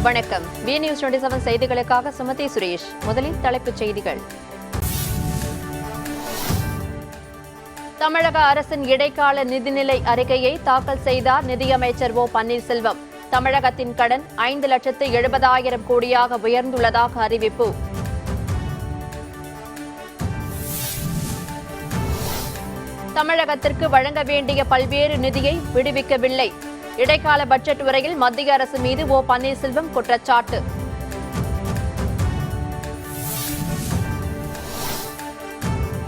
வணக்கம். B news 27 செய்திகளுக்காக சுமதி சுரேஷ். முதலில் தலைப்புச் செய்திகள். தமிழக அரசின் இடைக்கால நிதிநிலை அறிக்கையை தாக்கல் செய்தார் நிதியமைச்சர் ஓ பன்னீர்செல்வம். தமிழகத்தின் கடன் 5,70,000 கோடியாக உயர்ந்துள்ளதாக அறிவிப்பு. தமிழகத்திற்கு வழங்க வேண்டிய பல்வேறு நிதியை விடுவிக்கவில்லை. இடைக்கால பட்ஜெட் உரையில் மத்திய அரசு மீது ஓ பன்னீர்செல்வம் குற்றச்சாட்டு.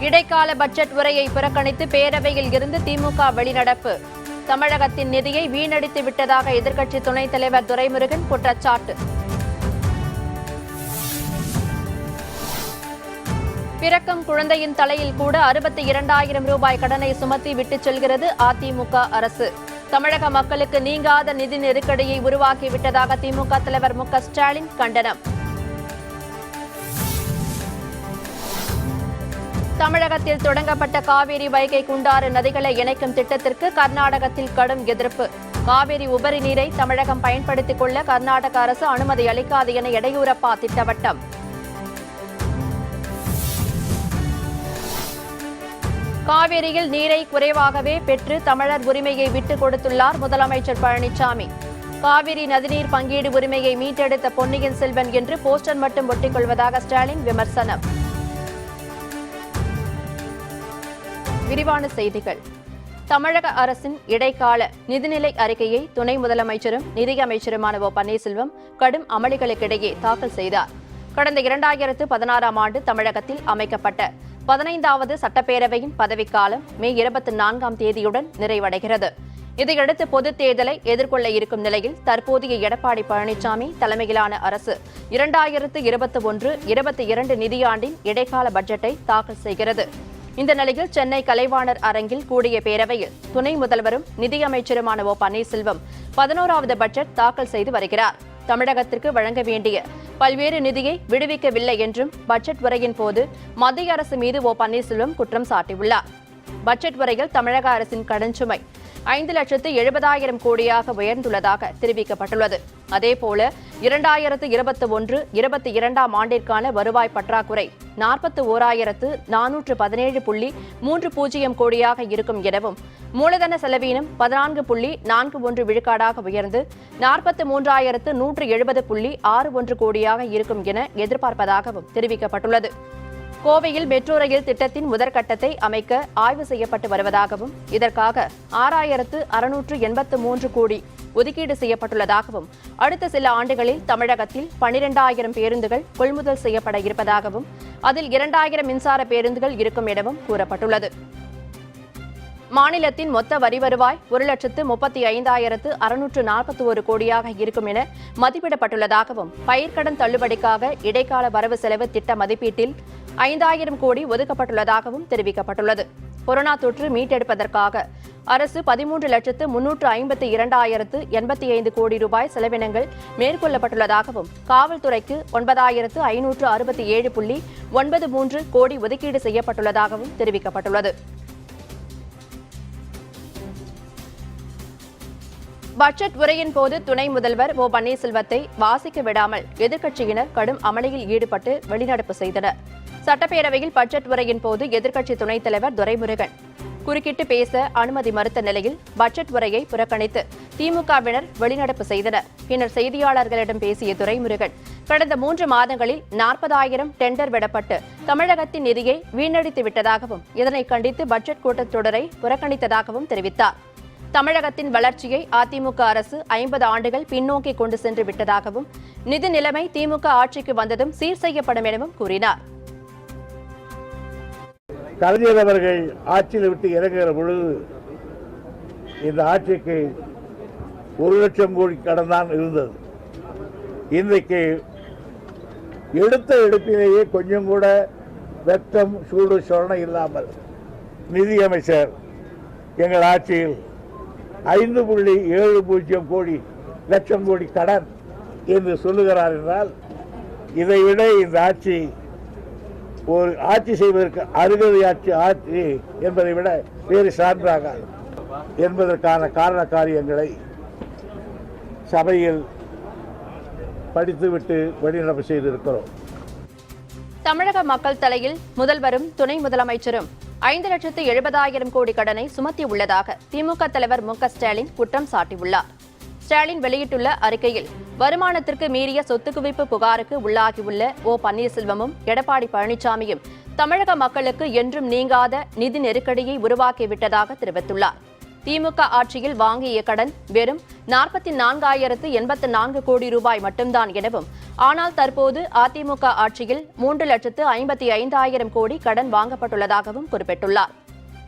இடைக்கால பட்ஜெட் உரையை புறக்கணித்து பேரவையில் இருந்து திமுக வெளிநடப்பு. தமிழகத்தின் நிதியை வீணடித்து விட்டதாக எதிர்க்கட்சி துணைத் தலைவர் துரைமுருகன் குற்றச்சாட்டு. பிறக்கும் குழந்தையின் தலையில் கூட 62,000 ரூபாய் கடனை சுமத்தி விட்டுச் செல்கிறது அதிமுக அரசு. தமிழக மக்களுக்கு நீங்காத நிதி நெருக்கடியை உருவாக்கிவிட்டதாக திமுக தலைவர் மு க ஸ்டாலின் கண்டனம். தமிழகத்தில் தொடங்கப்பட்ட காவிரி வைகை குண்டாறு நதிகளை இணைக்கும் திட்டத்திற்கு கர்நாடகத்தில் கடும் எதிர்ப்பு. காவிரி உபரி நீரை தமிழகம் பயன்படுத்திக் கொள்ள கர்நாடக அரசு அனுமதி அளிக்காது என எடியூரப்பா திட்டவட்டம். காவிரியில் நீரை குறைவாகவே பெற்று தமிழர் உரிமையை விட்டுக் கொடுத்துள்ளார் முதலமைச்சர் பழனிசாமி. காவிரி நதிநீர் பங்கீடு உரிமையை மீட்டெடுத்த பொன்னியின் செல்வன் என்று போஸ்டர் மட்டும் ஒட்டிக் கொள்வதாக ஸ்டாலின் விமர்சனம். விரிவான செய்திகள். தமிழக அரசின் இடைக்கால நிதிநிலை அறிக்கையை துணை முதலமைச்சரும் நிதியமைச்சருமான ஓ பன்னீர்செல்வம் கடும் அமளிகளுக்கிடையே தாக்கல் செய்தார். கடந்த 2016ஆம் ஆண்டு தமிழகத்தில் அமைக்கப்பட்ட 15வது சட்டப்பேரவையின் பதவிக்காலம் மே 24ஆம் தேதியுடன் நிறைவடைகிறது. இதையடுத்து பொதுத் தேர்தலை எதிர்கொள்ள இருக்கும் நிலையில் தற்போதைய எடப்பாடி பழனிசாமி தலைமையிலான அரசு 2021-22 நிதியாண்டின் இடைக்கால பட்ஜெட்டை தாக்கல் செய்கிறது. இந்த நிலையில் சென்னை கலைவாணர் அரங்கில் கூடிய பேரவையில் துணை முதல்வரும் நிதியமைச்சருமான ஓ பன்னீர்செல்வம் 11வது பட்ஜெட் தாக்கல் செய்து வருகிறார். தமிழகத்திற்கு வழங்க வேண்டிய பல்வேறு நிதியை விடுவிக்கவில்லை என்றும் பட்ஜெட் உரையின் போது மத்திய அரசு மீது ஓ பன்னீர்செல்வம் குற்றம் சாட்டியுள்ளார். பட்ஜெட் உரையில் தமிழக அரசின் கடன் சுமை 5,70,000 கோடியாக உயர்ந்துள்ளதாக தெரிவிக்கப்பட்டுள்ளது. அதேபோல 2021-22ஆம் ஆண்டிற்கான வருவாய் பற்றாக்குறை 41,417.30 கோடியாக இருக்கும் எனவும் மூலதன செலவீனம் 14.41 விழுக்காடாக உயர்ந்து 43,170.61 கோடியாக இருக்கும் என எதிர்பார்ப்பதாகவும் தெரிவிக்கப்பட்டுள்ளது. கோவையில் மெட்ரோ ரயில் திட்டத்தின் முதற்கட்டத்தை அமைக்க ஆய்வு செய்யப்பட்டு வருவதாகவும் இதற்காக 6,683 கோடி ஒதுக்கீடு செய்யப்பட்டுள்ளதாகவும் அடுத்த சில ஆண்டுகளில் தமிழகத்தில் 12,000 பேருந்துகள் கொள்முதல் செய்யப்பட இருப்பதாகவும் அதில் 2,000 மின்சார பேருந்துகள் இருக்கும் எனவும் கூறப்பட்டுள்ளது. மாநிலத்தின் மொத்த வரி வருவாய் 1,35,641 கோடியாக இருக்கும் என மதிப்பிடப்பட்டுள்ளதாகவும் பயிர்க்கடன் தள்ளுபடிக்காக இடைக்கால வரவு செலவு திட்ட மதிப்பீட்டில் 5,000 கோடி ஒதுக்கப்பட்டுள்ளதாகவும் தெரிவிக்கப்பட்டுள்ளது. கொரோனா தொற்று மீட்டெடுப்பதற்காக அரசு 13,352,085 கோடி ரூபாய் செலவினங்கள் மேற்கொள்ளப்பட்டுள்ளதாகவும் காவல்துறைக்கு 9,567.93 கோடி ஒதுக்கீடு செய்யப்பட்டுள்ளதாகவும் தெரிவிக்கப்பட்டுள்ளது. பட்ஜெட் உரையின் போது துணை முதல்வர் ஓ பன்னீர்செல்வத்தை வாசிக்க விடாமல் எதிர்க்கட்சியினர் கடும் அமளியில் ஈடுபட்டு வெளிநடப்பு செய்தனர். சட்டப்பேரவையில் பட்ஜெட் உரையின் போது எதிர்க்கட்சி துணைத் தலைவர் துரைமுருகன் குறுக்கிட்டு பேச அனுமதி மறுத்த நிலையில் பட்ஜெட் உரையை புறக்கணித்து திமுகவினர் வெளிநடப்பு செய்தனர். பின்னர் செய்தியாளர்களிடம் பேசிய துரைமுருகன் கடந்த 3 மாதங்களில் 40,000 டெண்டர் விடப்பட்டு தமிழகத்தின் நிதியை வீணடித்து விட்டதாகவும் இதனை கண்டித்து பட்ஜெட் கூட்டத்தொடரை புறக்கணித்ததாகவும் தெரிவித்தார். தமிழகத்தின் வளர்ச்சியை அதிமுக அரசு 50 ஆண்டுகள் பின்னோக்கி கொண்டு சென்று விட்டதாகவும் நிதி நிலைமை திமுக ஆட்சிக்கு வந்ததும் சீர் செய்யப்படும் எனவும் கூறினார். கலைஞர் அவர்கள் ஆட்சியில் விட்டு இறங்குகிற பொழுது இந்த ஆட்சிக்கு 1,00,000 கோடி கடன் தான் இருந்தது. இன்றைக்கு எடுத்த எடுப்பிலேயே கொஞ்சம் கூட வெட்கம் சூடு சொரணை இல்லாமல் நிதியமைச்சர் எங்கள் ஆட்சியில் 5.70 லட்சம் கோடி கடன் என்று சொல்லுகிறார் என்றால் இதைவிட இந்த ஆட்சி ஒரு ஆட்சி செய்வதற்கு அருகதை ஆட்சி என்பதை விட வேறு சான்றாக என்பதற்கான காரண காரியங்களை சபையில் படித்துவிட்டு வெளிநடப்பு செய்திருக்கிறோம். தமிழக மக்கள் தலையில் முதல்வரும் துணை முதலமைச்சரும் 5,70,000 கோடி கடனை சுமத்தியுள்ளதாக திமுக தலைவர் மு.க. ஸ்டாலின் குற்றம் சாட்டியுள்ளார். ஸ்டாலின் வெளியிட்டுள்ள அறிக்கையில் வருமானத்திற்கு மீறிய சொத்து குவிப்பு புகாருக்கு உள்ளாகியுள்ள ஓ பன்னீர்செல்வமும் எடப்பாடி பழனிசாமியும் தமிழக மக்களுக்கு என்றும் நீங்காத நிதி நெருக்கடியை உருவாக்கிவிட்டதாக தெரிவித்துள்ளார். திமுக ஆட்சியில் வாங்கிய கடன் வெறும் 44,084 கோடி ரூபாய் மட்டும்தான் எனவும், ஆனால் தற்போது அதிமுக ஆட்சியில் 3,55,000 கோடி கடன் வாங்கப்பட்டுள்ளதாகவும் குறிப்பிட்டுள்ளார்.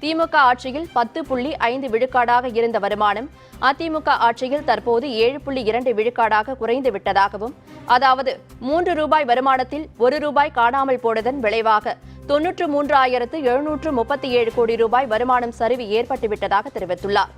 திமுக ஆட்சியில் 10.5 விழுக்காடாக இருந்த வருமானம் அதிமுக ஆட்சியில் தற்போது 7.2 விழுக்காடாக குறைந்து விட்டதாகவும், அதாவது 3 ரூபாய் வருமானத்தில் 1 ரூபாய் காணாமல் போனதன் விளைவாக 93,737 கோடி ரூபாய் வருமானம் சரிவு ஏற்பட்டுவிட்டதாக தெரிவித்துள்ளார்.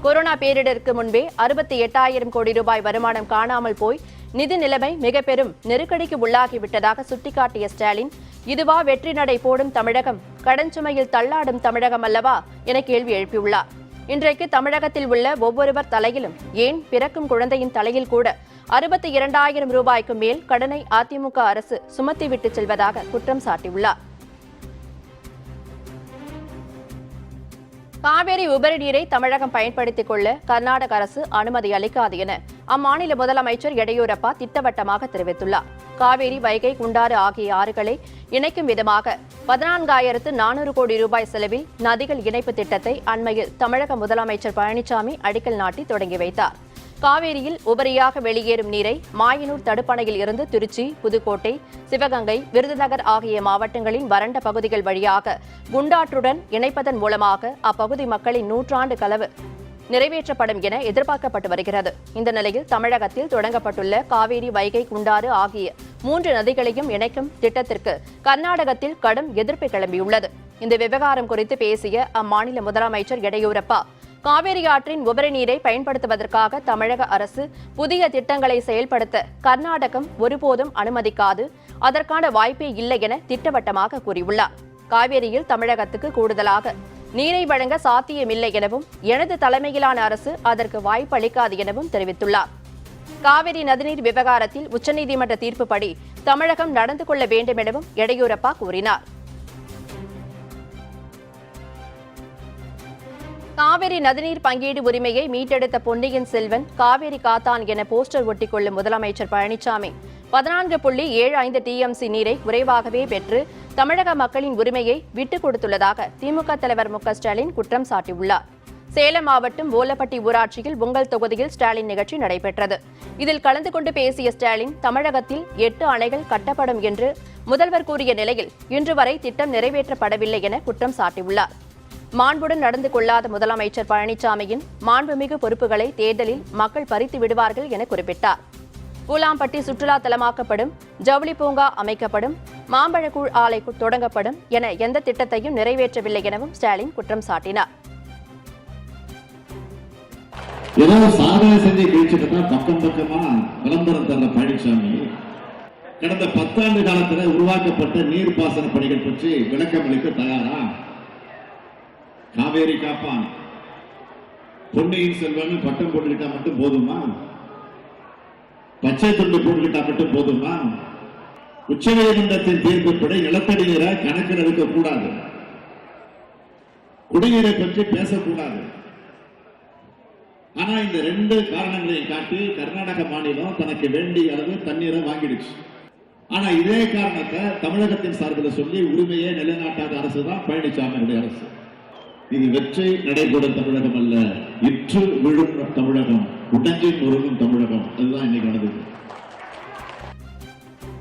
கொரோனா பேரிடருக்கு முன்பே 68,000 கோடி ரூபாய் வருமானம் காணாமல் போய் நிதி நிலைமை மிக பெரும் நெருக்கடிக்கு உள்ளாகிவிட்டதாக சுட்டிக்காட்டிய ஸ்டாலின், இதுவா வெற்றி நடை போடும் தமிழகம், கடன் சுமையில் தள்ளாடும் தமிழகம் அல்லவா என கேள்வி எழுப்பியுள்ளார். இன்றைக்கு தமிழகத்தில் உள்ள ஒவ்வொருவர் தலையிலும், ஏன் பிறக்கும் குழந்தையின் தலையில் கூட 62,000 ரூபாய்க்கு மேல் கடனை அதிமுக அரசு சுமத்திவிட்டு செல்வதாக குற்றம் சாட்டியுள்ளார். காவேரி உபரி நீரை தமிழகம் பயன்படுத்திக் கொள்ள கர்நாடக அரசு அனுமதி அளிக்காது என அம்மாநில முதலமைச்சர் எடியூரப்பா திட்டவட்டமாக தெரிவித்துள்ளார். காவேரி, வைகை, குண்டாறு ஆகிய ஆறுகளை இணைக்கும் விதமாக 14,400 கோடி ரூபாய் செலவில் நதிகள் இணைப்பு திட்டத்தை அண்மையில் தமிழக முதலமைச்சர் பழனிசாமி அடிக்கல் நாட்டி தொடங்கி வைத்தார். காவேரியில் உபரியாக வெளியேறும் நீரை மாயனூர் தடுப்பணையில் இருந்து திருச்சி, புதுக்கோட்டை, சிவகங்கை, விருதுநகர் ஆகிய மாவட்டங்களின் வறண்ட பகுதிகள் வழியாக குண்டாற்றுடன் இணைப்பதன் மூலமாக அப்பகுதி மக்களின் 100 ஆண்டு கனவு நிறைவேற்றப்படும் என எதிர்பார்க்கப்பட்டு வருகிறது. இந்த நிலையில் தமிழகத்தில் தொடங்கப்பட்டுள்ள காவேரி, வைகை, குண்டாறு ஆகிய 3 நதிகளையும் இணைக்கும் திட்டத்திற்கு கர்நாடகத்தில் கடும் எதிர்ப்பு கிளம்பியுள்ளது. இந்த விவகாரம் குறித்து பேசிய அம்மாநில முதலமைச்சர் எடியூரப்பா, காவிரி ஆற்றின் உபரி நீரை பயன்படுத்துவதற்காக தமிழக அரசு புதிய திட்டங்களை செயல்படுத்த கர்நாடகம் ஒருபோதும் அனுமதிக்காது, அதற்கான வாய்ப்பே இல்லை என திட்டவட்டமாக கூறியுள்ளார். காவேரியில் தமிழகத்துக்கு கூடுதலாக நீரை வழங்க சாத்தியமில்லை எனவும், எனது தலைமையிலான அரசு அதற்கு வாய்ப்பு அளிக்காது எனவும் தெரிவித்துள்ளார். காவிரி நதிநீர் விவகாரத்தில் உச்சநீதிமன்ற தீர்ப்புப்படி தமிழகம் நடந்து கொள்ள வேண்டும் எனவும் எடியூரப்பா கூறினார். காவிரி நதிநீர் பங்கீடு உரிமையை மீட்டெடுத்த பொன்னியின் செல்வன், காவிரி காத்தான் என போஸ்டர் ஒட்டிக்கொள்ளும் முதலமைச்சர் பழனிசாமி 14.75 TMC நீரை குறைவாகவே பெற்று தமிழக மக்களின் உரிமையை விட்டுக் கொடுத்துள்ளதாக திமுக தலைவர் மு.க. ஸ்டாலின் குற்றம் சாட்டியுள்ளார். சேலம் மாவட்டம் ஓலப்பட்டி ஊராட்சியில் உங்கள் தொகுதியில் ஸ்டாலின் நிகழ்ச்சி நடைபெற்றது. இதில் கலந்து கொண்டு பேசிய ஸ்டாலின், தமிழகத்தில் 8 அணைகள் கட்டப்படும் என்று முதல்வர் கூறிய நிலையில் இன்று வரை திட்டம் நிறைவேற்றப்படவில்லை என குற்றம் சாட்டியுள்ளார். மாண்புடன் நடந்து கொள்ளாத முதலமைச்சர் பழனிசாமியின் மாண்புமிகு பொறுப்புகளை தேர்தலில் மக்கள் பறித்து விடுவார்கள் என குறிப்பிட்டார். பூலாம்பட்டி சுற்றுலா தலமாக்கப்படும், ஜவுளி பூங்கா அமைக்கப்படும், மாம்பழக்கூழ் ஆலை தொடங்கப்படும் என எந்த திட்டத்தையும் நிறைவேற்றவில்லை எனவும் ஸ்டாலின் குற்றம் சாட்டினார். சாதனை செஞ்சு பக்கம் பக்கமா விளம்பரம் தந்த பழனிசாமி கடந்த 10 ஆண்டு காலத்தில் உருவாக்கப்பட்ட நீர்ப்பாசன பணிகள் பற்றி விளக்கம் அளிக்க தயாரா? காவேரி காப்பான், பொன்னியின் செல்வன் பட்டம் போட்டுக்கிட்டா மட்டும் போதுமா? பச்சை துண்டு போட்டுக்கிட்டா மட்டும் போதுமா? உச்சநீதிமன்றத்தின் தீர்ப்புப்படி நிலத்தடி நீரை கணக்கில் எடுக்கக்கூடாது, குடிநீரை பற்றி பேசக்கூடாது. ஆனா இந்த 2 காரணங்களையும் காட்டி கர்நாடக மாநிலம் தனக்கு வேண்டிய அளவு தண்ணீரை வாங்கிடுச்சு. ஆனா இதே காரணத்தை தமிழகத்தின் சார்பில் சொல்லி உரிமையை நிலைநாட்டாத அரசு தான் பழனிசாமியுடைய அரசு. இது வெற்றி நடைபெறும் தமிழகம் அல்ல, இற்று விழும் தமிழகம், உடஞ்சி நொறுங்கும் தமிழகம். அதுதான் இன்னைக்கு நடந்தது.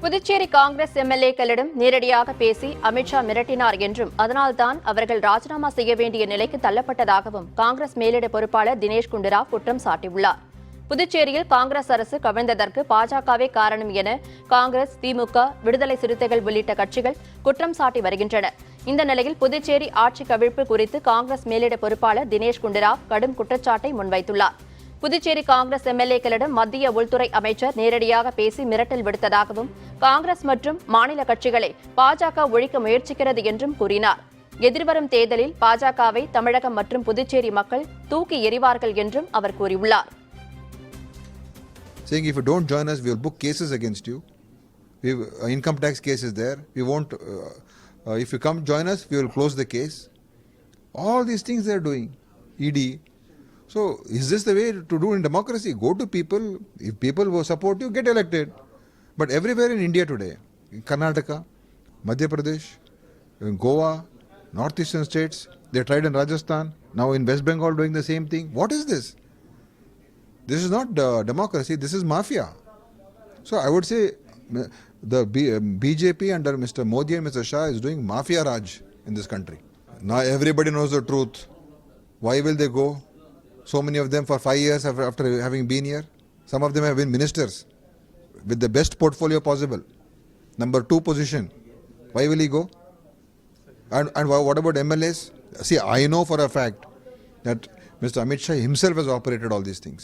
புதுச்சேரி காங்கிரஸ் எம்எல்ஏக்களிடம் நேரடியாக பேசி அமித்ஷா மிரட்டினார் என்றும், அதனால்தான் அவர்கள் ராஜினாமா செய்ய வேண்டிய நிலைக்கு தள்ளப்பட்டதாகவும் காங்கிரஸ் மேலிட பொறுப்பாளர் தினேஷ் குண்டுராவ் குற்றம் சாட்டியுள்ளார். புதுச்சேரியில் காங்கிரஸ் அரசு கவிழ்ந்ததற்கு பாஜகவே காரணம் என காங்கிரஸ், திமுக, விடுதலை சிறுத்தைகள் உள்ளிட்ட கட்சிகள் குற்றம் சாட்டி வருகின்றன. இந்த நிலையில் புதுச்சேரி ஆட்சி கவிழ்ப்பு குறித்து காங்கிரஸ் மேலிட பொறுப்பாளர் தினேஷ் குண்டுராவ் கடும் குற்றச்சாட்டை முன்வைத்துள்ளார். புதுச்சேரி காங்கிரஸ் எம்எல்ஏக்களிடம் மத்திய உள்துறை அமைச்சர் நேரடியாக பேசி மிரட்டல் விடுத்ததாகவும், காங்கிரஸ் மற்றும் மாநில கட்சிகளை பாஜக ஒழிக்க முயற்சிக்கிறது என்றும் கூறினார். எதிர்வரும் தேர்தலில் பாஜகவை தமிழகம் மற்றும் புதுச்சேரி மக்கள் தூக்கி எறிவார்கள் என்றும் அவர் கூறியுள்ளார். saying if you don't join us, we will book cases against you. Income tax case is there. We won't. If you come join us, we will close the case. All these things they are doing. ED. So is this the way to do in democracy? Go to people. If people will support you, get elected. But everywhere in India today, in Karnataka, Madhya Pradesh, in Goa, northeastern states, they tried in Rajasthan. Now in West Bengal doing the same thing. What is this? This is not democracy. This is mafia. So I would say the BJP under Mr. Modi and Mr. Shah is doing mafia raj in this country. Now everybody knows the truth. Why will they go? So many of them for 5 years after having been here. Some of them have been ministers with the best portfolio possible. Number 2 position. Why will he go? And what about MLAs? See, I know for a fact that Mr. Amit Shah himself has operated all these things.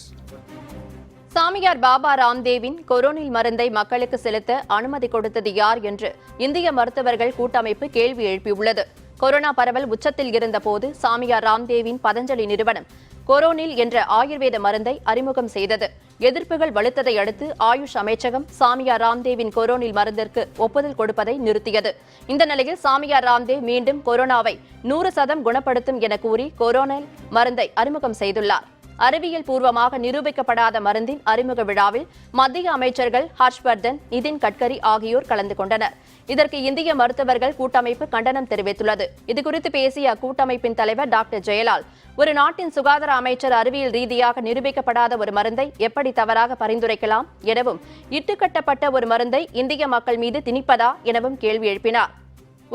சாமியார் பாபா ராம்தேவின் கொரோனில் மருந்தை மக்களுக்கு செலுத்த அனுமதி கொடுத்தது யார் என்று இந்திய மருத்துவர்கள் கூட்டமைப்பு கேள்வி எழுப்பியுள்ளது. கொரோனா பரவல் உச்சத்தில் இருந்தபோது சாமியார் ராம்தேவின் பதஞ்சலி நிறுவனம் கொரோனில் என்ற ஆயுர்வேத மருந்தை அறிமுகம் செய்தது. எதிர்ப்புகள் வலுத்ததை அடுத்து ஆயுஷ் அமைச்சகம் சாமியார் ராம்தேவின் கொரோனில் மருந்திற்கு ஒப்புதல் கொடுப்பதை நிறுத்தியது. இந்த நிலையில் சாமியார் ராம்தேவ் மீண்டும் கொரோனாவை 100% குணப்படுத்தும் என கூறி கொரோனில் மருந்தை அறிமுகம் செய்துள்ளார். அறிவியல் பூர்வமாக நிரூபிக்கப்படாத மருந்தின் அறிமுக விழாவில் மத்திய அமைச்சர்கள் ஹர்ஷ்வர்தன், நிதின் கட்கரி ஆகியோர் கலந்து கொண்டனர். இதற்கு இந்திய மருத்துவர்கள் கூட்டமைப்பு கண்டனம் தெரிவித்துள்ளது. இதுகுறித்து பேசிய அக்கூட்டமைப்பின் தலைவர் டாக்டர் ஜெயலால், ஒரு நாட்டின் சுகாதார அமைச்சர் அறிவியல் ரீதியாக நிரூபிக்கப்படாத ஒரு மருந்தை எப்படி தவறாக பரிந்துரைக்கலாம் எனவும், இட்டுக்கட்டப்பட்ட ஒரு மருந்தை இந்திய மக்கள் மீது திணிப்பதா எனவும் கேள்வி எழுப்பினார்.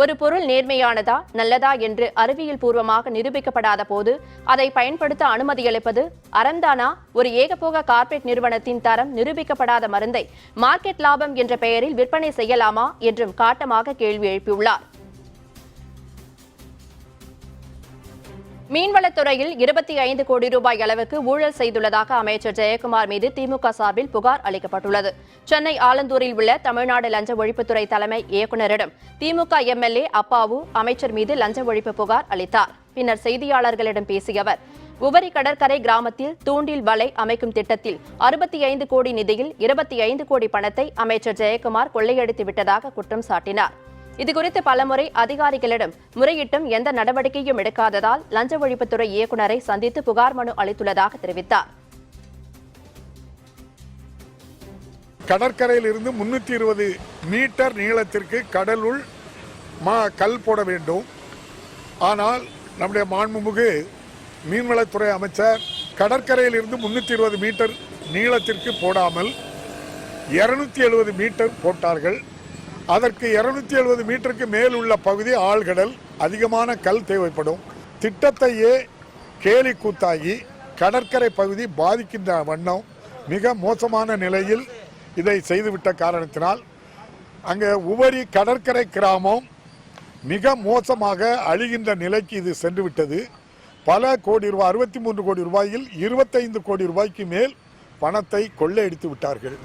ஒரு பொருள் நேர்மையானதா நல்லதா என்று அறிவியல் பூர்வமாக நிரூபிக்கப்படாத போது அதை பயன்படுத்த அனுமதியளிப்பது அறம்தானா? ஒரு ஏகபோக கார்ப்பரேட் நிறுவனத்தின் தரம் நிரூபிக்கப்படாத மருந்தை மார்க்கெட் லாபம் என்ற பெயரில் விற்பனை செய்யலாமா என்றும் காட்டமாக கேள்வி எழுப்பியுள்ளார். மீன்வளத்துறையில் 25 கோடி ரூபாய் அளவுக்கு ஊழல் செய்துள்ளதாக அமைச்சர் ஜெயக்குமார் மீது திமுக சார்பில் புகார் அளிக்கப்பட்டுள்ளது. சென்னை ஆலந்தூரில் உள்ள தமிழ்நாடு லஞ்ச ஒழிப்புத்துறை தலைமை இயக்குநரிடம் திமுக எம்எல்ஏ அப்பாவு அமைச்சர் மீது லஞ்ச ஒழிப்பு புகார் அளித்தார். பின்னர் செய்தியாளர்களிடம் பேசிய அவர், உபரி கடற்கரை கிராமத்தில் தூண்டில் வலை அமைக்கும் திட்டத்தில் 65 கோடி நிதியில் 25 கோடி பணத்தை அமைச்சர் ஜெயக்குமார் கொள்ளையடித்து விட்டதாக குற்றம் சாட்டினார். இதுகுறித்து பலமுறை அதிகாரிகளிடம் முறையிட்டும் எந்த நடவடிக்கையும் எடுக்காததால் லஞ்ச ஒழிப்புத்துறை இயக்குநரை சந்தித்து புகார் மனு அளித்துள்ளதாக தெரிவித்தார். கடற்கரையில் இருந்து 320 மீட்டர் நீளத்திற்கு கடலுள் கல் போட வேண்டும். ஆனால் நம்முடைய மாண்புமிகு மீன்வளத்துறை அமைச்சர் கடற்கரையில் இருந்து 320 மீட்டர் நீளத்திற்கு போடாமல் 270 மீட்டர் போட்டார்கள். அதற்கு 270 மீட்டருக்கு மேல் உள்ள பகுதி ஆழ்கடல், அதிகமான கல் தேவைப்படும். திட்டத்தையே கேலி கூத்தாகி கடற்கரை பகுதி பாதிக்கின்ற வண்ணம் மிக மோசமான நிலையில் இதை செய்துவிட்ட காரணத்தினால் அங்கே உபரி கடற்கரை கிராமம் மிக மோசமாக அழிகின்ற நிலைக்கு இது சென்றுவிட்டது. பல கோடி ரூபாய், 63 கோடி ரூபாயில் 25 கோடி ரூபாய்க்கு மேல் பணத்தை கொள்ளையடித்து விட்டார்கள்.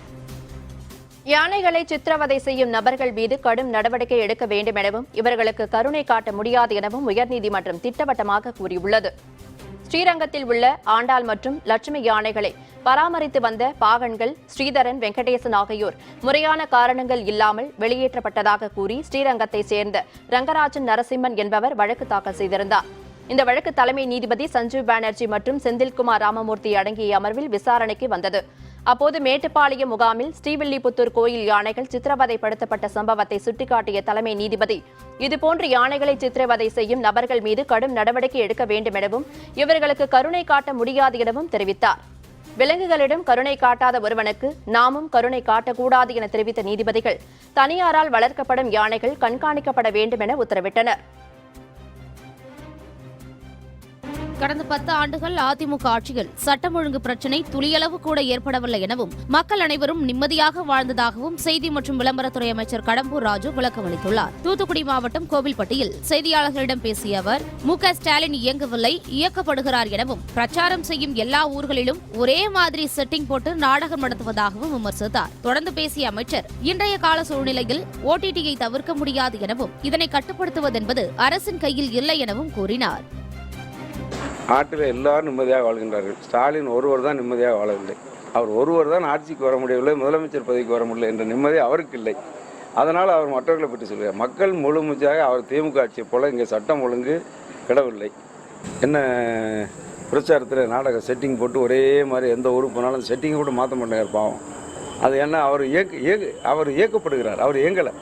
யானைகளை சித்திரவதை செய்யும் நபர்கள் மீது கடும் நடவடிக்கை எடுக்க வேண்டும் எனவும், இவர்களுக்கு கருணை காட்ட முடியாது எனவும் உயர்நீதிமன்றம் திட்டவட்டமாக கூறியுள்ளது. ஸ்ரீரங்கத்தில் உள்ள ஆண்டாள் மற்றும் லட்சுமி யானைகளை பராமரித்து வந்த பாகன்கள் ஸ்ரீதரன், வெங்கடேசன் ஆகியோர் முறையான காரணங்கள் இல்லாமல் வெளியேற்றப்பட்டதாக கூறி ஸ்ரீரங்கத்தை சேர்ந்த ரங்கராஜன் நரசிம்மன் என்பவர் வழக்கு தாக்கல் செய்திருந்தார். இந்த வழக்கு தலைமை நீதிபதி சஞ்சீவ் பானர்ஜி மற்றும் செந்தில்குமார் ராமமூர்த்தி அடங்கிய அமர்வில் விசாரணைக்கு வந்தது. அப்போது மேட்டுப்பாளையம் முகாமில் ஸ்ரீவில்லிபுத்தூர் கோயில் யானைகள் சித்திரவதைப்படுத்தப்பட்ட சம்பவத்தை சுட்டிக்காட்டிய தலைமை நீதிபதி, இதுபோன்று யானைகளை சித்திரவதை செய்யும் நபர்கள் மீது கடும் நடவடிக்கை எடுக்க வேண்டும் எனவும், இவர்களுக்கு கருணை காட்ட முடியாது எனவும் தெரிவித்தார். விலங்குகளிடம் கருணை காட்டாத ஒருவனுக்கு நாமும் கருணை காட்டக்கூடாது என தெரிவித்த நீதிபதிகள், தனியாரால் வளர்க்கப்படும் யானைகள் கண்காணிக்கப்பட வேண்டும் என உத்தரவிட்டனர். கடந்த 10 ஆண்டுகள் அதிமுக ஆட்சியில் சட்டம் ஒழுங்கு பிரச்சினை துளியளவு கூட ஏற்படவில்லை எனவும், மக்கள் அனைவரும் நிம்மதியாக வாழ்ந்ததாகவும் செய்தி மற்றும் விளம்பரத்துறை அமைச்சர் கடம்பூர் ராஜு விளக்கம் அளித்துள்ளார். தூத்துக்குடி மாவட்டம் கோவில்பட்டியில் செய்தியாளர்களிடம் பேசிய அவர், மு.க. ஸ்டாலின் இயங்கவில்லை, இயக்கப்படுகிறார் எனவும், பிரச்சாரம் செய்யும் எல்லா ஊர்களிலும் ஒரே மாதிரி செட்டிங் போட்டு நாடகம் நடத்துவதாகவும் விமர்சித்தார். தொடர்ந்து பேசிய அமைச்சர், இன்றைய கால சூழ்நிலையில் ஓடிடியை தவிர்க்க முடியாது எனவும், இதனை கட்டுப்படுத்துவதென்பது அரசின் கையில் இல்லை எனவும் கூறினார். நாட்டில் எல்லாரும் நிம்மதியாக வாழ்கின்றார்கள். ஸ்டாலின் ஒருவர் தான் நிம்மதியாக வாழவில்லை. அவர் ஒருவர் தான் ஆட்சிக்கு வர முடியவில்லை, முதலமைச்சர் பதவிக்கு வர முடியல என்ற நிம்மதி அவருக்கு இல்லை. அதனால் அவர் மற்றவர்களை பற்றி சொல்கிறார். மக்கள் முழுமையாக அவர் திமுக ஆட்சியை போல் இங்கே சட்டம் ஒழுங்கு கிடவில்லை. என்ன பிரச்சாரத்தில் நாடக செட்டிங் போட்டு ஒரே மாதிரி எந்த ஊருக்கு போனாலும் செட்டிங்கை கூட மாற்ற மாட்டேங்கிறார் பாவம். அது என்ன அவர் அவர் இயக்கப்படுகிறார், அவர் இயங்கலை.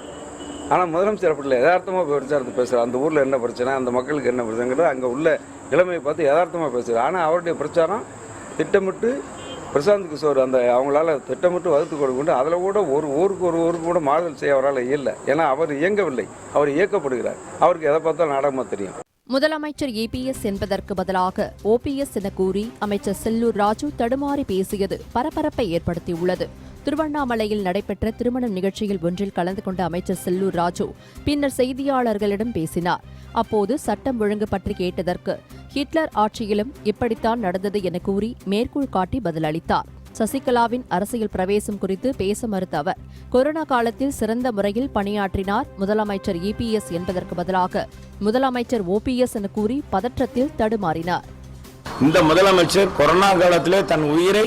ஆனால் முதலமைச்சர் அப்படி இல்லை, யதார்த்தமாக பிரச்சாரத்தை பேசுகிறார். அந்த ஊரில் என்ன பிரச்சனை, அந்த மக்களுக்கு என்ன பிரச்சனைங்கிறது அங்கே உள்ள இளமையை பார்த்து யதார்த்தமாக பேசுகிறார். ஆனால் அவருடைய பிரச்சாரம் திட்டமிட்டு பிரசாந்த் கிஷோர் அவங்களால திட்டமிட்டு வகுத்து கொடுக்கின்ற அதில் கூட ஒரு ஊருக்கு கூட மாறுதல் செய்ய அவரால் இல்லை. ஏன்னா அவர் இயங்கவில்லை, அவர் இயக்கப்படுகிறார். அவருக்கு எதை பார்த்தாலும் நாடகமாக தெரியும். முதலமைச்சர் EPS என்பதற்கு பதிலாக OPS என கூறி அமைச்சர் செல்லூர் ராஜு தடுமாறி பேசியது பரபரப்பை ஏற்படுத்தியுள்ளது. திருவண்ணாமலையில் நடைபெற்ற திருமண நிகழ்ச்சியில் ஒன்றில் கலந்து கொண்ட அமைச்சர் செல்லூர் ராஜு பின்னர் செய்தியாளர்களிடம் பேசினார். அப்போது சட்டம் ஒழுங்கு பற்றி கேட்டதற்கு ஹிட்லர் ஆட்சியிலும் இப்படித்தான் நடந்தது என கூறி மேற்கோள் காட்டி பதிலளித்தார். சசிகலாவின் அரசியல் பிரவேசம் குறித்து பேச மறுத்த அவர் கொரோனா காலத்தில் சிறந்த முறையில் பணியாற்றினார் முதலமைச்சர் EPS என்பதற்கு பதிலாக முதலமைச்சர் OPS என கூறி பதற்றத்தில் தடுமாறினார். இந்த முதலமைச்சர் கொரோனா காலத்திலே தன் உயிரை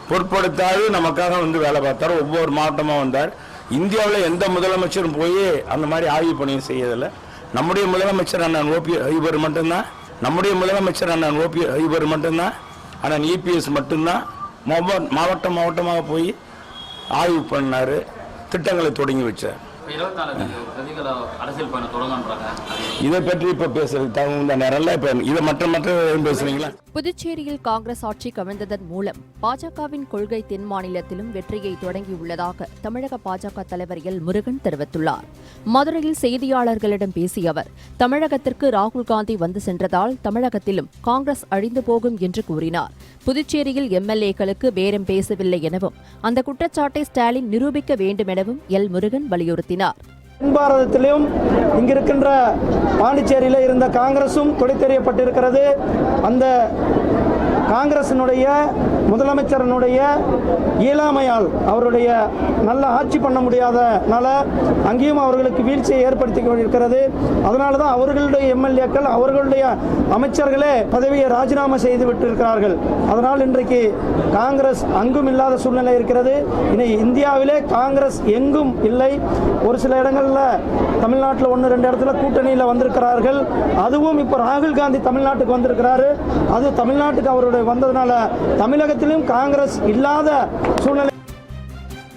பொருட்படுத்தாது நமக்காக வேலை பார்த்தார். ஒவ்வொரு மாவட்டமாக வந்தார். இந்தியாவில் எந்த முதலமைச்சரும் போய் அந்த மாதிரி ஆய்வு பணியை செய்யதில்லை. நம்முடைய முதலமைச்சர் அண்ணன் இவர் மட்டும்தான், நம்முடைய முதலமைச்சர் அண்ணன் இவர் மட்டும்தான், அண்ணன் EPS மட்டும்தான் மாவட்டமாக போய் ஆய்வு பண்ணார், திட்டங்களை தொடங்கி வச்சார். இதை பற்றி இப்ப பேசுறது தகுந்த நேரம். இப்ப இதை மற்ற பேசுறீங்களா? புதுச்சேரியில் காங்கிரஸ் ஆட்சி கவிழ்ந்ததன் மூலம் பாஜகவின் கொள்கை தென் மாநிலத்திலும் வெற்றியை தொடங்கியுள்ளதாக தமிழக பாஜக தலைவர் எல் முருகன் தெரிவித்துள்ளார். மதுரையில் செய்தியாளர்களிடம் பேசிய அவர் தமிழகத்திற்கு ராகுல் காந்தி வந்து சென்றதால் தமிழகத்திலும் காங்கிரஸ் அழிந்து போகும் என்று கூறினார். புதுச்சேரியில் MLA-க்களுக்கு பேரம் பேசவில்லை எனவும் அந்த குற்றச்சாட்டை ஸ்டாலின் நிரூபிக்க வேண்டும் எனவும் எல் முருகன் வலியுறுத்தினார். பாரதத்திலும் இங்கிருக்கின்ற பாண்டிச்சேரியில் இருந்த காங்கிரசும் துடைத்தெறியப்பட்டிருக்கிறது. அந்த காங்கிரசினுடைய முதலமைச்சரனுடைய இயலாமையால் அவருடைய நல்ல ஆட்சி பண்ண முடியாதனால அங்கேயும் அவர்களுக்கு வீழ்ச்சியை ஏற்படுத்தி கொண்டிருக்கிறது. அதனால தான் அவர்களுடைய MLA-க்கள் அவர்களுடைய அமைச்சர்களே பதவியை ராஜினாமா செய்து விட்டிருக்கிறார்கள். அதனால் இன்றைக்கு காங்கிரஸ் அங்கும் இல்லாத சூழ்நிலை இருக்கிறது. இனி இந்தியாவிலே காங்கிரஸ் எங்கும் இல்லை. ஒரு சில இடங்களில் தமிழ்நாட்டில் 1-2 இடத்துல கூட்டணியில் வந்திருக்கிறார்கள். அதுவும் இப்போ ராகுல் காந்தி தமிழ்நாட்டுக்கு வந்திருக்கிறாரு. அது தமிழ்நாட்டுக்கு அவருடைய வந்ததுனால தமிழகத்திலும் காங்கிரஸ் இல்லாத சூழ்நிலை.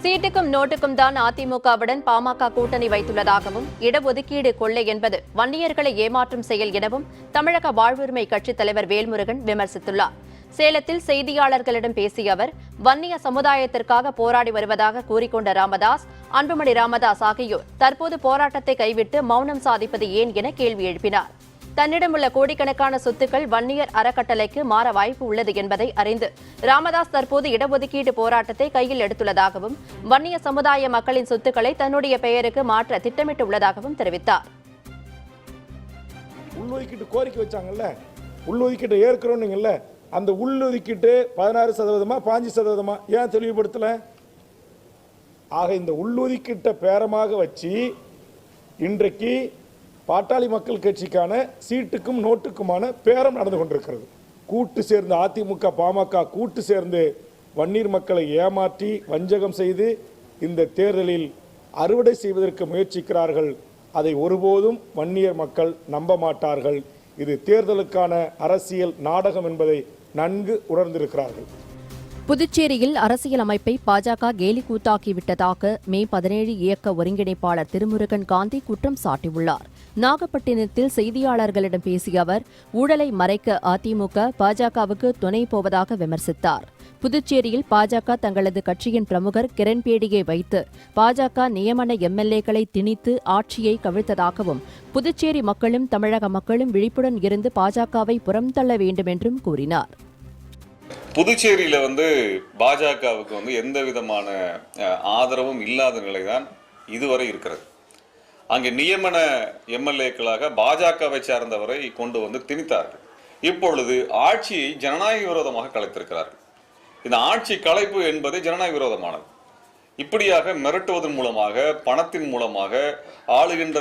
சீட்டுக்கும் நோட்டுக்கும் தான் அதிமுகவுடன் பாமக கூட்டணி வைத்துள்ளதாகவும் இடஒதுக்கீடு கொள்ளை என்பது வன்னியர்களை ஏமாற்றும் செயல் எனவும் தமிழக வாழ்வுரிமை கட்சித் தலைவர் வேல்முருகன் விமர்சித்துள்ளார். சேலத்தில் செய்தியாளர்களிடம் பேசிய அவர் வன்னிய சமுதாயத்திற்காக போராடி வருவதாக கூறிக்கொண்ட ராமதாஸ், அன்புமணி ராமதாஸ் ஆகியோர் தற்போது போராட்டத்தை கைவிட்டு மௌனம் சாதிப்பது ஏன் என கேள்வி எழுப்பினார். தன்னிடமுள்ள கோடிக்கணக்கான சொத்துக்கள் வன்னியர் அறக்கட்டளைக்கு மாற வாய்ப்பு உள்ளது என்பதை அறிந்து ராமதாஸ் தற்போது இடஒதுக்கீடு போராட்டத்தை கையில் எடுத்துள்ளதாகவும் வன்னிய சமுதாய மக்களின் சொத்துக்களை தன்னுடைய பெயருக்கு மாற்ற திட்டமிட்டுள்ளதாகவும் தெரிவித்தார். உள்ளொதுக்கீட்டு கோரிக்கை வச்சாங்கல்ல, உள்ளொதுக்கீட்டை ஏற்கிறோன்னீங்கல்ல, அந்த உள்ளொதுக்கீட்டு 16%, 5% ஏன் தெளிவுபடுத்தல? ஆக இந்த உள்ளொதுக்கீட்டை பேரமாக வச்சு இன்றைக்கு பாட்டாளி மக்கள் கட்சிக்கான சீட்டுக்கும் நோட்டுக்குமான பேரம் நடந்து கொண்டிருக்கிறது. கூட்டு சேர்ந்து அதிமுக பாமக கூட்டு சேர்ந்து வன்னியர் மக்களை ஏமாற்றி வஞ்சகம் செய்து இந்த தேர்தலில் அறுவடை செய்வதற்கு முயற்சிக்கிறார்கள். அதை ஒருபோதும் வன்னியர் மக்கள் நம்ப மாட்டார்கள். இது தேர்தலுக்கான அரசியல் நாடகம் என்பதை நன்கு உணர்ந்திருக்கிறார்கள். புதுச்சேரியில் அரசியல் அமைப்பை பாஜக கேலி கூத்தாக்கிவிட்டதாக மே 17 இயக்க ஒருங்கிணைப்பாளர் திருமுருகன் காந்தி குற்றம் சாட்டியுள்ளார். நாகப்பட்டினத்தில் செய்தியாளர்களிடம் பேசிய அவர் ஊழலை மறைக்க அதிமுக பாஜகவுக்கு துணை போவதாக விமர்சித்தார். புதுச்சேரியில் பாஜக தங்களது கட்சியின் பிரமுகர் கிரண்பேடியை வைத்து பாஜக நியமன MLA-க்களை திணித்து ஆட்சியை கவிழ்த்ததாகவும் புதுச்சேரி மக்களும் தமிழக மக்களும் விழிப்புடன் இருந்து பாஜகவை புறம்தள்ள வேண்டும் என்றும் கூறினார். புதுச்சேரியில் பாஜகவுக்கு எந்த விதமான ஆதரவும் இல்லாத நிலைதான் இதுவரை இருக்கிறது. அங்கே நியமன MLA-க்களாக பாஜகவை சார்ந்தவரை கொண்டு திணித்தார்கள். இப்பொழுது ஆட்சியை ஜனநாயக விரோதமாக கலைத்திருக்கிறார்கள். இந்த ஆட்சி கலைப்பு என்பது ஜனநாயக விரோதமானது. இப்படியாக மிரட்டுவதன் மூலமாக, பணத்தின் மூலமாக, ஆளுகின்ற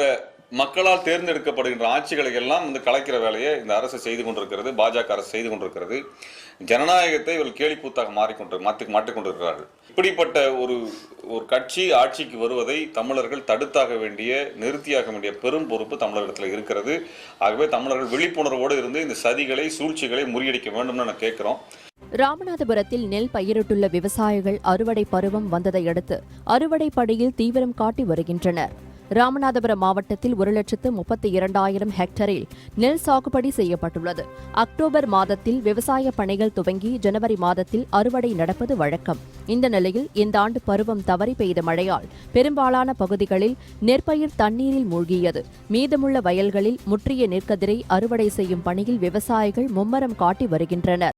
மக்களால் தேர்ந்தெடுக்கப்படுகின்ற ஆட்சிகளை எல்லாம் வந்து கலைக்கிற வேலையை இந்த அரசு செய்து கொண்டிருக்கிறது, பாஜக அரசு செய்து கொண்டிருக்கிறது. ஜனநாயகத்தை இவர்கள் கேலிக்கூத்தாக மாற்றிக்கொண்டிருக்கிறார்கள். இப்படிப்பட்ட ஒரு கட்சி ஆட்சிக்கு வருவதை தமிழர்கள் தடுத்தாக வேண்டிய, நிறுத்தியாக வேண்டிய பெரும் பொறுப்பு தமிழகத்தில் இருக்கிறது. ஆகவே தமிழர்கள் விழிப்புணர்வோடு இருந்து இந்த சதிகளை, சூழ்ச்சிகளை முறியடிக்க வேண்டும்னு நான் கேட்கிறோம். ராமநாதபுரத்தில் நெல் பயிரிட்டுள்ள விவசாயிகள் அறுவடை பருவம் வந்ததை அடுத்து அறுவடை பணியில் தீவிரம் காட்டி வருகின்றனர். ராமநாதபுரம் மாவட்டத்தில் 1,32,000 ஹெக்டரில் நெல் சாகுபடி செய்யப்பட்டுள்ளது. அக்டோபர் மாதத்தில் விவசாய பணிகள் துவங்கி ஜனவரி மாதத்தில் அறுவடை நடப்பது வழக்கம். இந்த நிலையில் இந்த ஆண்டு பருவம் தவறி பெய்த மழையால் பெரும்பாலான பகுதிகளில் நெற்பயிர் தண்ணீரில் மூழ்கியது. மீதமுள்ள வயல்களில் முற்றிய நெற்கதிரை அறுவடை செய்யும் பணியில் விவசாயிகள் மும்மரம் காட்டி வருகின்றனர்.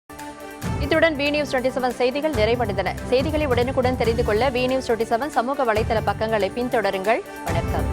இத்துடன் வி நியூஸ் 27 செய்திகள் நிறைவடைந்தன. செய்திகளை உடனுக்குடன் தெரிந்து கொள்ள வி நியூஸ் 27 சமூக வலைதள பக்கங்களை பின்தொடருங்கள். வணக்கம்.